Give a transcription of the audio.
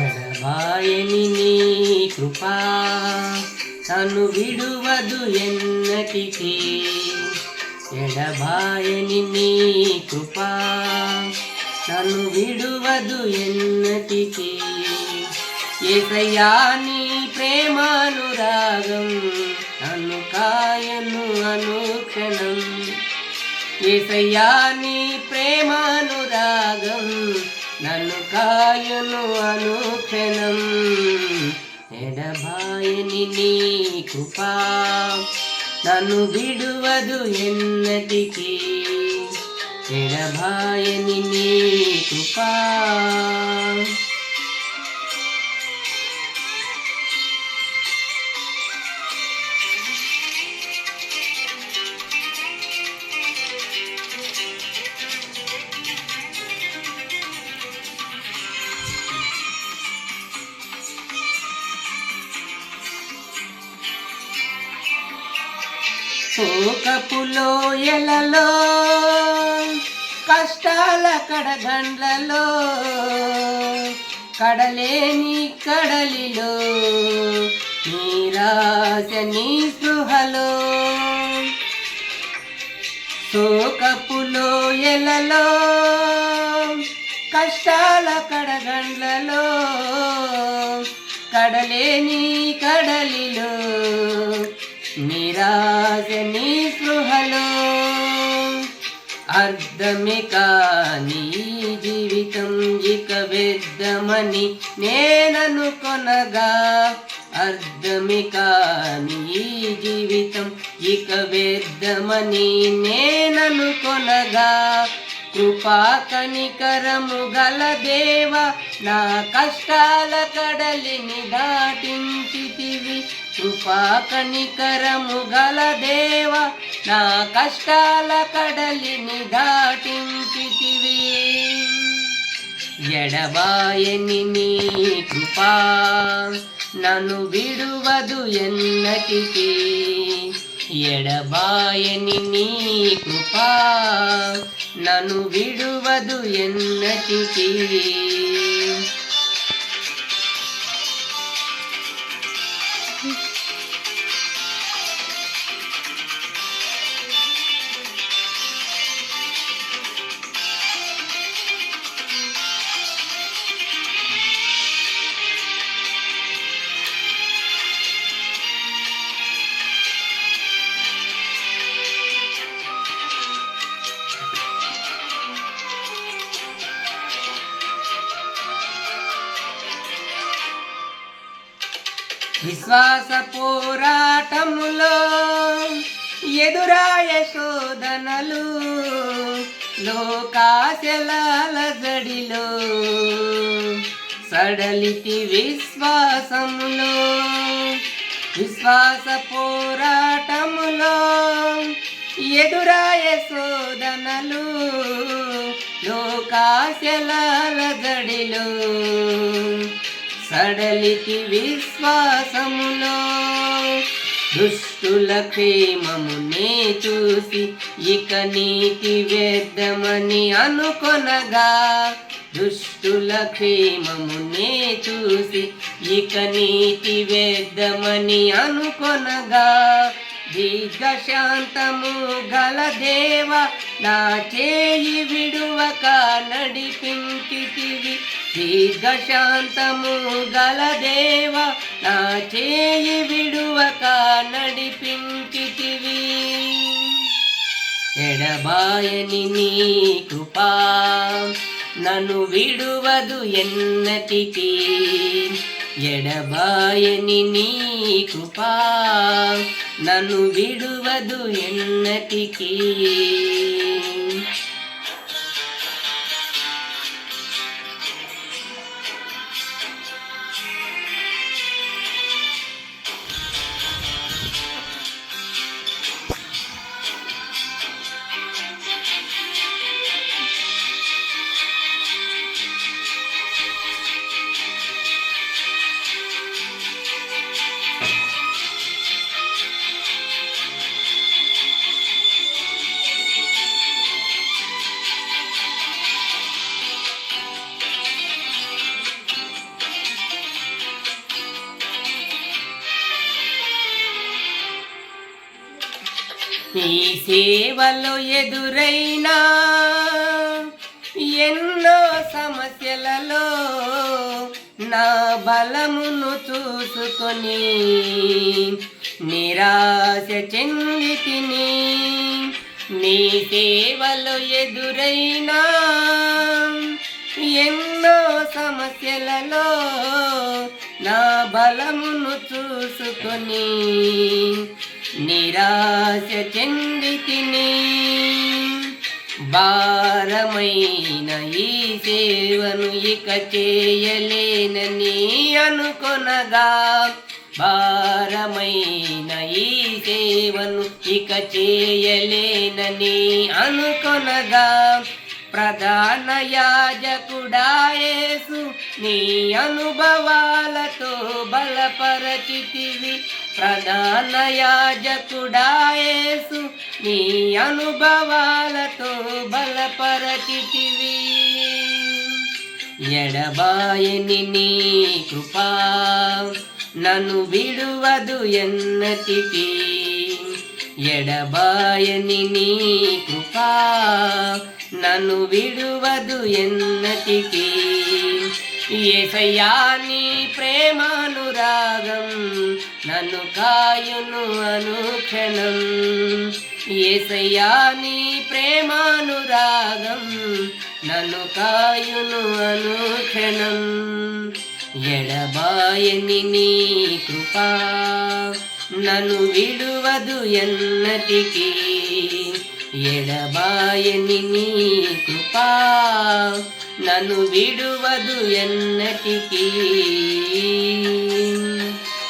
ఎడబాయని నీ కృపా నన్ను విడువదు ఎన్నటికీ. ఎడబాయని నీ కృపా నన్ను విడువదు ఎన్నటికీ. యేసయ్యా నీ ప్రేమానురాగం నన్ను కాయను అనుక్షణం. యేసయ్యా నీ ప్రేమానురాగం నన్ను కాయను అనుక్షణం. ఎడబాయని నీ కృపా నన్ను విడువదు ఎన్నటికీ. ఎడబాయని నీ కృపా. శోకపు లోయలలో కష్టాల కడగండ్లలో కడలేని కడలిలో నిరాశ నీ స్పృహలో. శోకపు లోయలలో కష్టాల కడగండ్లలో కడలేని కడలిలో నిరాశ నీ స్పృహలో. అర్థమే కాని జీవితం ఇక వ్యర్థమని నేననుకొనగా. అర్థమే కాని జీవితం ఇక వ్యర్థమని నేననుకొనగా. కృపా కనికరము గల దేవ నా కష్టాల కడలిని దాటించితివి. కృపా కనికరము గల దేవ నా కష్టాల కడలిని దాటించితివి. ఎడబాయని నీ కృపా నన్ను విడువదు ఎన్నటికీ. ఎడబాయని నీ కృపా నన్ను విడువదు ఎన్నటికీ. విశ్వాస పోరాటములో ఎదురాయ శోధనలు లోకాశలాల జడిలో సడలితి విశ్వాసములో. విశ్వాస పోరాటములో ఎదురాయ శోధనలు లోకాశలాల జడిలో సడలితి విశ్వాసములో. దుష్టుల క్షేమమునే చూసి ఇక నీతి వ్యర్థమని అనుకొనగా. దుష్టుల క్షేమమునే చూసి ఇక నీతి వ్యర్థమని అనుకొనగా. దీర్ఘశాంతము గల దేవ నా చేయి విడువక నడిపించితివి. దీర్ఘశాంతము గల దేవ నా చేయి విడువక నడిపించితివి. ఎడబాయని నీ కృపా నన్ను విడువదు ఎన్నటికీ. ఎడబాయని నీ కృపా నన్ను విడువదు ఎన్నటికీ. ఈ సేవలో ఎదురైనా ఎన్నో సమస్యలలో నా బలమును చూసుకొని నిరాశ చెందితిని. నీ సేవలో ఎదురైనా ఎన్నో సమస్యలలో నా బలమును చూసుకొని నిరాశ చెందితిని. భారమైన ఈ సేవను ఇక చేయలేనని అనుకొనగా, భారమైన ఈ సేవను ఇక చేయలేనని అనుకొనగా, ప్రధాన యాజకుడా యేసు నీ అనుభవాలతో బలపరచితివి. ప్రధాన యాజకుడా యేసు నీ అనుభవాలతో బలపరచితివి. ఎడబాయని నీ కృపా నన్ను విడువదు ఎన్నటికీ. ఎడబాయని నీ కృపా నన్ను విడువదు ఎన్నటికీ. యేసయ్యా నీ ప్రేమానురాగం నన్ను కాయును అనుక్షణం. యేసయ్యా నీ ప్రేమానురాగం నన్ను కాయును అనుక్షణం. ఎడబాయని నీ కృపా నన్ను విడువదు ఎన్నటికీ. ఎడబాయని నీ కృపా నన్ను విడువదు ఎన్నటికీ.